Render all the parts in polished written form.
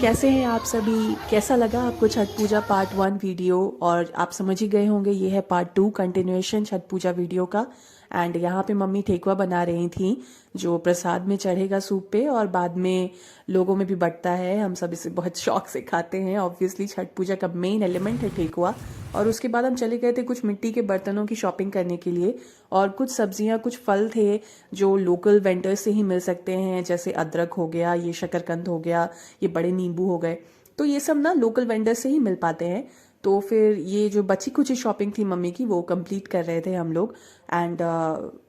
कैसे हैं आप सभी? कैसा लगा आपको छठ पूजा पार्ट 1 वीडियो? और आप समझ ही गए होंगे ये है पार्ट 2 कंटिन्यूएशन छठ पूजा वीडियो का। एंड यहाँ पे मम्मी ठेकुआ बना रही थी जो प्रसाद में चढ़ेगा सूप पे और बाद में लोगों में भी बंटता है। हम सब इसे बहुत शौक से खाते हैं। ऑब्वियसली छठ पूजा का मेन एलिमेंट है ठेकुआ। और उसके बाद हम चले गए थे कुछ मिट्टी के बर्तनों की शॉपिंग करने के लिए और कुछ सब्जियां कुछ फल थे जो लोकल वेंडर्स से ही मिल सकते हैं, जैसे अदरक हो गया, ये शकरकंद हो गया, ये बड़े नींबू हो गए। तो ये सब ना लोकल वेंडर्स से ही मिल पाते हैं। तो फिर ये जो बची कुछ शॉपिंग थी मम्मी की वो कंप्लीट कर रहे थे हम लोग। एंड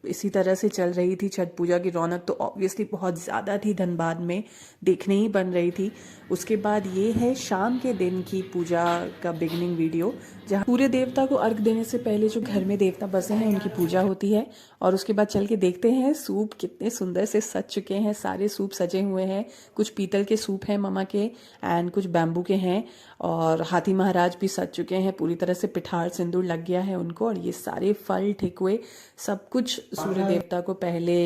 इसी तरह से चल रही थी छठ पूजा की रौनक। तो ऑब्वियसली बहुत ज़्यादा थी, धनबाद में देखने ही बन रही थी। उसके बाद ये है शाम के दिन की पूजा का बिगनिंग वीडियो, जहाँ सूर्य देवता को अर्घ देने से पहले जो घर में देवता बसे हैं उनकी पूजा होती है। और उसके बाद चल के देखते हैं सूप कितने सुंदर से सज चुके हैं। सारे सूप सजे हुए हैं। कुछ पीतल के सूप हैं मम्मा के एंड कुछ बैम्बू के हैं। और हाथी महाराज भी सज चुके हैं, पूरी तरह से पिठार सिंदूर लग गया है उनको। और ये सारे फल ठेकुए सब कुछ सूर्य देवता को पहले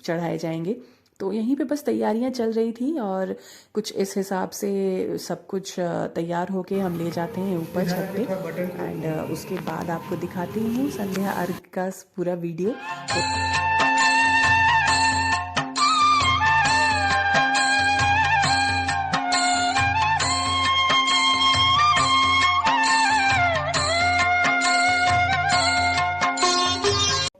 चढ़ाए जाएंगे। तो यहीं पे बस तैयारियां चल रही थी और कुछ इस हिसाब से सब कुछ तैयार होके हम ले जाते हैं ऊपर छत पे। एंड उसके बाद आपको दिखाती हूँ संध्या अर्घ का पूरा वीडियो।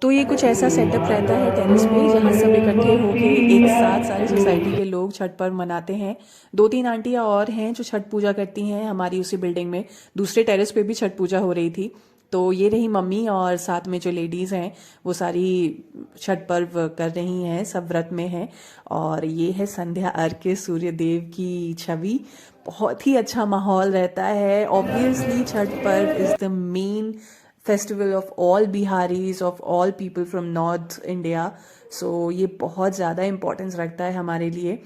तो ये कुछ ऐसा सेटअप रहता है टेरेस पे, जहाँ सब इकट्ठे होके एक साथ सारे सोसाइटी के लोग छठ पर्व मनाते हैं। 2-3 आंटियाँ और हैं जो छठ पूजा करती हैं हमारी उसी बिल्डिंग में। दूसरे टेरेस पे भी छठ पूजा हो रही थी। तो ये रही मम्मी और साथ में जो लेडीज़ हैं वो सारी छठ पर्व कर रही हैं, सब व्रत में हैं। और ये है संध्या अर्घ के सूर्य देव की छवि। बहुत ही अच्छा माहौल रहता है। Obviously Chhath Parv is the main festival of all Biharis, of all people from north India. So ये बहुत ज़्यादा इम्पोर्टेंस रखता है हमारे लिए।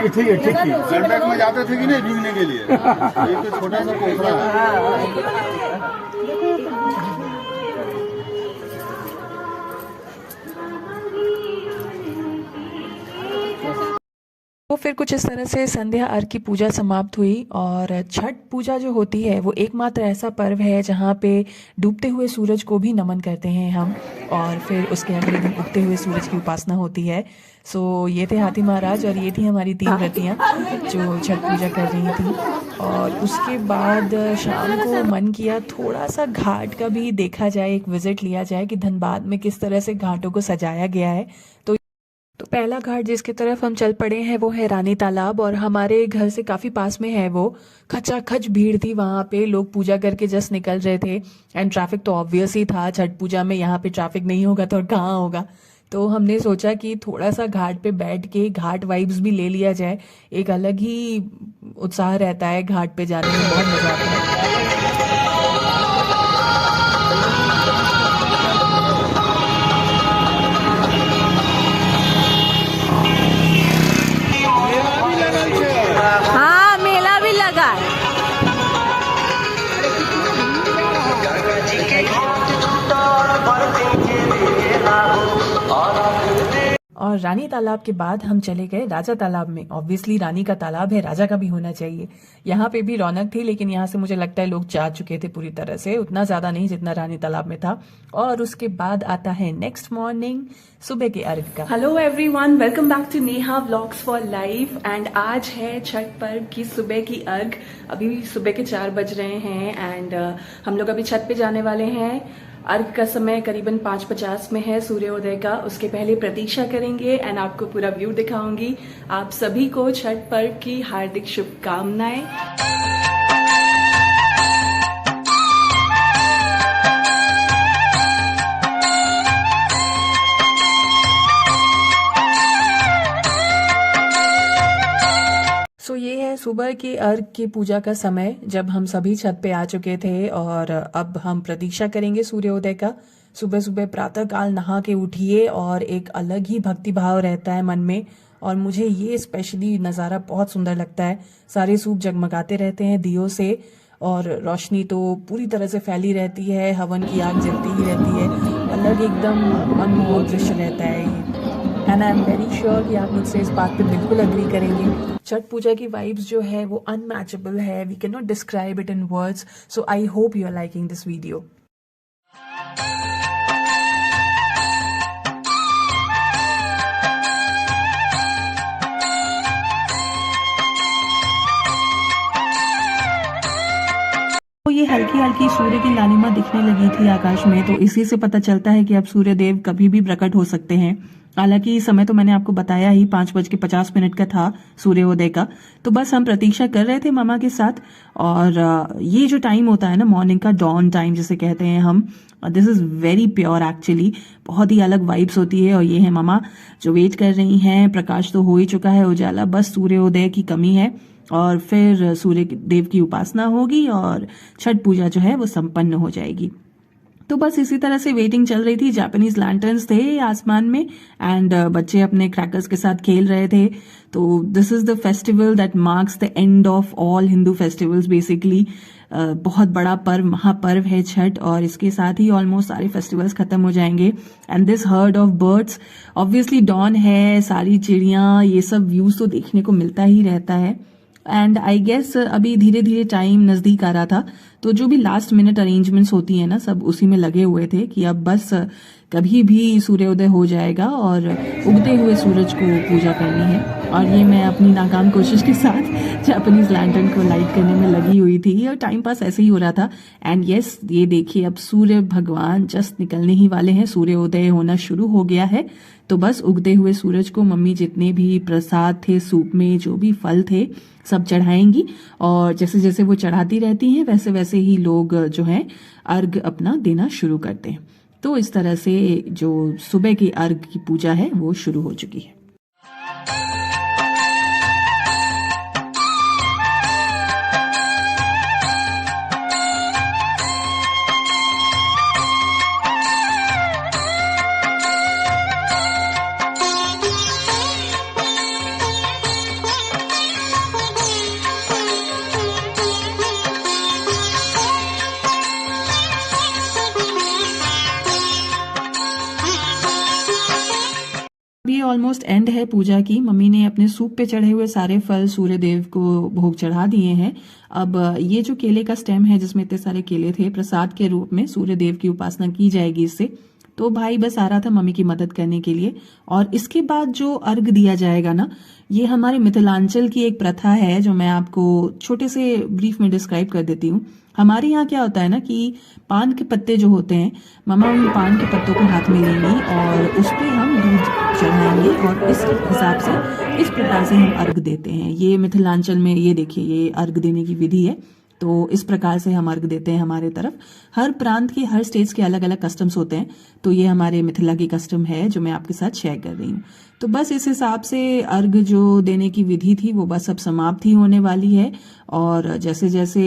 ठीक है, ठीक है। लद्दाख में जाते थे कि नहीं भीगने के लिए? एक तो छोटा सा पोखरा है। तो फिर कुछ इस तरह से संध्या अर्घ की पूजा समाप्त हुई। और छठ पूजा जो होती है वो एकमात्र ऐसा पर्व है जहाँ पे डूबते हुए सूरज को भी नमन करते हैं हम। और फिर उसके अगले दिन उगते हुए सूरज की उपासना होती है। सो ये थे हाथी महाराज और ये थी हमारी 3 रतियाँ जो छठ पूजा कर रही थी। और उसके बाद शाम को मन किया थोड़ा सा घाट का भी देखा जाए, एक विजिट लिया जाए कि धनबाद में किस तरह से घाटों को सजाया गया है। तो पहला घाट जिसकी तरफ हम चल पड़े हैं वो है रानी तालाब और हमारे घर से काफ़ी पास में है वो। खचाखच भीड़ थी वहाँ पे, लोग पूजा करके जस्ट निकल रहे थे। एंड ट्रैफिक तो ऑब्वियस ही था, छठ पूजा में यहाँ पे ट्रैफिक नहीं होगा तो और कहाँ होगा। तो हमने सोचा कि थोड़ा सा घाट पे बैठ के घाट वाइब्स भी ले लिया जाए। एक अलग ही उत्साह रहता है घाट पे जाने में, बहुत मज़ा आता है। हाँ, मेला भी लगा है। और रानी तालाब के बाद हम चले गए राजा तालाब में। ऑब्वियसली रानी का तालाब है, राजा का भी होना चाहिए। यहाँ पे भी रौनक थी, लेकिन यहाँ से मुझे लगता है लोग जा चुके थे पूरी तरह से, उतना ज़्यादा नहीं जितना रानी तालाब में था। और उसके बाद आता है नेक्स्ट मॉर्निंग, सुबह के अर्घ का। Hello everyone, welcome back to Neha vlogs for life. And आज है छठ पर्व की सुबह की अर्घ। अभी सुबह के 4 बज रहे हैं एंड हम लोग अभी छत पे जाने वाले हैं। अर्घ का समय करीबन 5:50 में है सूर्योदय का। उसके पहले प्रतीक्षा करेंगे एंड आपको पूरा व्यू दिखाऊंगी। आप सभी को छठ पर्व की हार्दिक शुभकामनाएं। ये है सुबह के अर्घ की पूजा का समय, जब हम सभी छत पे आ चुके थे और अब हम प्रतीक्षा करेंगे सूर्योदय का। सुबह सुबह प्रातः काल नहा के उठिए और एक अलग ही भक्ति भाव रहता है मन में। और मुझे ये स्पेशली नज़ारा बहुत सुंदर लगता है। सारे सूप जगमगाते रहते हैं दियों से और रोशनी तो पूरी तरह से फैली रहती है, हवन की आग जलती ही रहती है। अलग एकदम मनमोहक दृश्य रहता है ये। And I am very sure कि आप मुझसे इस बात पे बिल्कुल अग्री करेंगे। छठ पूजा की वाइब्स जो है वो अनमैचेबल है। We can not describe it in words. So I hope you are liking this video. तो ये हल्की हल्की सूर्य की लालिमा दिखने लगी थी आकाश में, तो इसी से पता चलता है कि अब सूर्य देव कभी भी प्रकट हो सकते हैं। हालांकि समय तो मैंने आपको बताया ही 5:50 का था सूर्योदय का। तो बस हम प्रतीक्षा कर रहे थे मामा के साथ। और ये जो टाइम होता है ना मॉर्निंग का, डॉन टाइम जिसे कहते हैं हम, this is very pure actually. बहुत ही अलग वाइब्स होती है। और ये है मामा जो वेट कर रही हैं। प्रकाश तो हो ही चुका है उजाला, बस सूर्योदय की कमी है और फिर सूर्य देव की उपासना होगी और छठ पूजा जो है वो संपन्न हो जाएगी। तो बस इसी तरह से वेटिंग चल रही थी। जापानीज लैंटर्न्स थे आसमान में एंड बच्चे अपने क्रैकर्स के साथ खेल रहे थे। तो this is the festival that marks the end of all Hindu festivals basically. बहुत बड़ा पर्व, महापर्व है छठ, और इसके साथ ही ऑलमोस्ट सारे फेस्टिवल्स खत्म हो जाएंगे। And this herd of birds, obviously dawn है, सारी चिड़ियां, ये सब व्यूज तो देखने को मिलता ही रहता है। एंड आई गेस अभी धीरे धीरे टाइम नजदीक आ रहा था, तो जो भी लास्ट मिनट अरेंजमेंट्स होती है ना, सब उसी में लगे हुए थे कि अब बस कभी भी सूर्योदय हो जाएगा और उगते हुए सूरज को पूजा करनी है। और ये मैं अपनी नाकाम कोशिश के साथ जापानीज लैंटर्न को लाइट करने में लगी हुई थी और टाइम पास ऐसे ही हो रहा था। एंड यस, ये देखिए अब सूर्य भगवान जस्ट निकलने ही वाले हैं, सूर्योदय होना शुरू हो गया है। तो बस उगते हुए सूरज को मम्मी जितने भी प्रसाद थे, सूप में जो भी फल थे, सब चढ़ाएंगी। और जैसे जैसे वो चढ़ाती रहती हैं वैसे वैसे ही लोग जो है अर्घ अपना देना शुरू करते हैं। तो इस तरह से जो सुबह की अर्घ की पूजा है वो शुरू हो चुकी है। ये ऑलमोस्ट एंड है पूजा की। मम्मी ने अपने सूप पे चढ़े हुए सारे फल सूर्य देव को भोग चढ़ा दिए हैं। अब ये जो केले का स्टेम है जिसमें इतने सारे केले थे, प्रसाद के रूप में सूर्य देव की उपासना की जाएगी इससे। तो भाई बस आ रहा था मम्मी की मदद करने के लिए। और इसके बाद जो अर्घ दिया जाएगा ना, ये हमारे मिथिलांचल की एक प्रथा है जो मैं आपको छोटे से ब्रीफ में डिस्क्राइब कर देती हूँ। हमारे यहाँ क्या होता है ना कि पान के पत्ते जो होते हैं, मामा उन पान के पत्तों को हाथ में लेंगी और उस पर हम दूध चढ़ाएंगे और इस हिसाब से, इस प्रकार से हम अर्घ देते हैं। ये मिथिलांचल में, ये देखिए, ये अर्घ देने की विधि है। तो इस प्रकार से हम अर्घ देते हैं हमारे तरफ। हर प्रांत के, हर स्टेट्स के अलग अलग कस्टम्स होते हैं। तो ये हमारे मिथिला की कस्टम है जो मैं आपके साथ शेयर कर रही हूँ। तो बस इस हिसाब से अर्घ जो देने की विधि थी वो बस अब समाप्त ही होने वाली है। और जैसे जैसे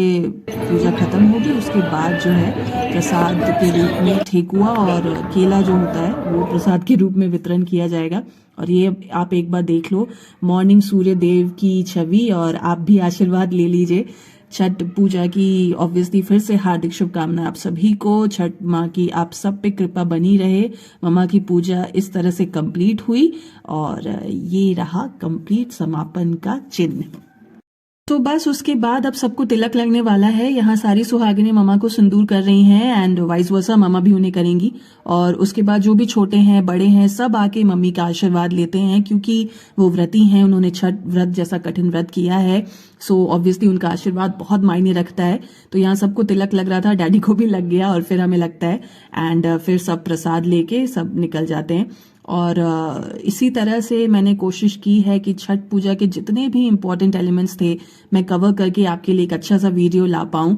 पूजा खत्म होगी उसके बाद जो है प्रसाद के रूप में ठेकुआ और केला जो होता है वो प्रसाद के रूप में वितरण किया जाएगा। और ये आप एक बार देख लो मॉर्निंग सूर्य देव की छवि, और आप भी आशीर्वाद ले लीजिए। छठ पूजा की ऑब्वियसली फिर से हार्दिक शुभकामनाएं आप सभी को। छठ माँ की आप सब पे कृपा बनी रहे। मम्मा की पूजा इस तरह से कंप्लीट हुई और ये रहा कंप्लीट समापन का चिन्ह। तो बस उसके बाद अब सबको तिलक लगने वाला है। यहाँ सारी सुहागिनें ममा को सिंदूर कर रही हैं एंड वाइस वर्सा ममा भी उन्हें करेंगी। और उसके बाद जो भी छोटे हैं बड़े हैं सब आके मम्मी का आशीर्वाद लेते हैं, क्योंकि वो व्रती हैं, उन्होंने छठ व्रत जैसा कठिन व्रत किया है। सो ऑब्वियसली उनका आशीर्वाद बहुत मायने रखता है। तो यहाँ सबको तिलक लग रहा था, डैडी को भी लग गया और फिर हमें लगता है एंड फिर सब प्रसाद लेके सब निकल जाते हैं। और इसी तरह से मैंने कोशिश की है कि छठ पूजा के जितने भी इम्पोर्टेंट एलिमेंट्स थे मैं कवर करके आपके लिए एक अच्छा सा वीडियो ला पाऊं,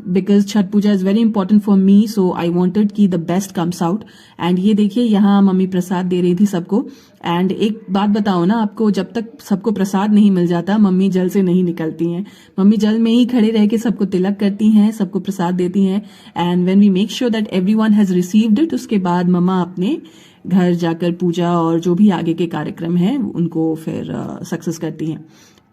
because Chhath Puja is very important for me. So I wanted कि the best comes out. And ये देखिए यहाँ मम्मी प्रसाद दे रही थी सबको। एंड एक बात बताओ ना आपको, जब तक सबको प्रसाद नहीं मिल जाता मम्मी जल से नहीं निकलती हैं। मम्मी जल में ही खड़े रह के सबको तिलक करती हैं, सबको प्रसाद देती हैं। And when we make sure that everyone has received it, उसके बाद मम्मा अपने घर जाकर पूजा और जो भी आगे के कार्यक्रम हैं उनको फिर सक्सेस करती हैं।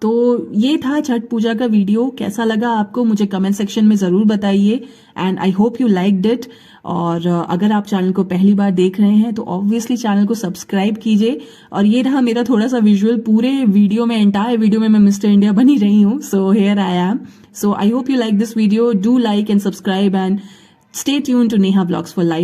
तो ये था छठ पूजा का वीडियो। कैसा लगा आपको मुझे कमेंट सेक्शन में जरूर बताइए and I hope you liked it. और अगर आप चैनल को पहली बार देख रहे हैं तो ऑब्वियसली चैनल को सब्सक्राइब कीजिए। और ये रहा मेरा थोड़ा सा विजुअल, पूरे वीडियो में एंटायर वीडियो में मैं मिस्टर इंडिया बनी रही हूँ। So here I am. So I hope you like this video. Do like and subscribe and stay tuned to Neha Vlogs for Life.